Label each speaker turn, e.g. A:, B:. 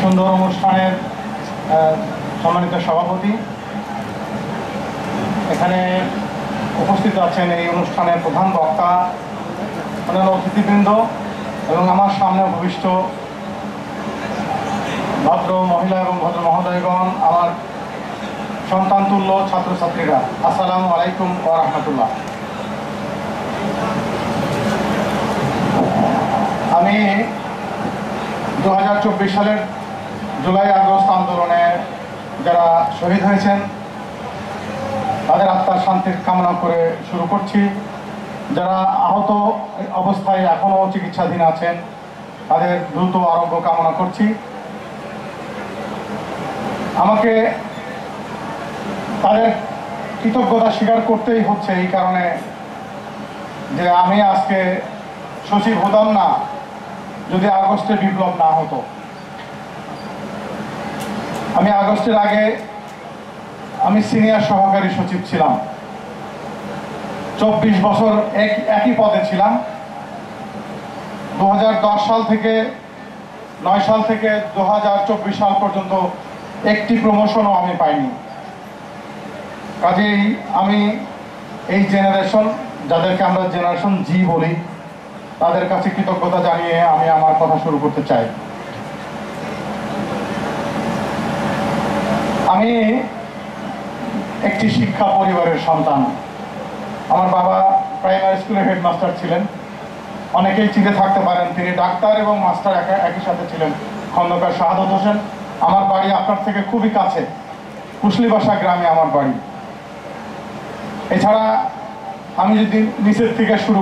A: সুন্দর অনুষ্ঠানের সম্মানিত সভাপতি, এখানে উপস্থিত আছেন এই অনুষ্ঠানের প্রধান বক্তা, অন্যান্য অতিথিবৃন্দ এবং আমার সামনে উপবিষ্ট ভদ্র মহিলা এবং ভদ্র মহোদয়গণ, আমার সন্তানতুল্য ছাত্রছাত্রীরা, আসসালামু আলাইকুম ওয়া রাহমাতুল্লাহ। আমি 2024 সালের জুলাই আগস্ট আন্দোলনে যারা শহীদ হয়েছেন তাদের আত্মার শান্তির কামনা করে শুরু করছি। যারা আহত অবস্থায় এখনও চিকিৎসাধীন আছেন তাদের দ্রুত আরোগ্য কামনা করছি। আমাকে তাদের কৃতজ্ঞতা স্বীকার করতেই হচ্ছে এই কারণে যে আমি আজকে সচিব হতাম না যদি আগস্টে বিপ্লব না হতো। আমি আগস্টের আগে আমি সিনিয়র সহকারী সচিব ছিলাম, 24 বছর একই পদে ছিলাম। 2010 সাল থেকে 9 সাল থেকে 2024 সাল পর্যন্ত একটি প্রমোশনও আমি পাইনি। কাজেই আমি এই জেনারেশন, যাদেরকে আমরা জেনারেশন জি বলি, তাদের কাছে কৃতজ্ঞতা জানিয়ে আমি আমার কথা শুরু করতে চাই। আমি একটি শিক্ষা পরিবারের সন্তান। আমার বাবা প্রাইমারি স্কুলের হেডমাস্টার ছিলেন, অনেকেই চিনে থাকতে পারেন, তিনি ডাক্তার এবং মাস্টার একই সাথে ছিলেন, খন্দকার শাহাদত হোসেন। আমার বাড়ি আপনার থেকে খুবই কাছে, কুশলিবাসা গ্রামে আমার বাড়ি। এছাড়া আমি যদি নিচের থেকে শুরু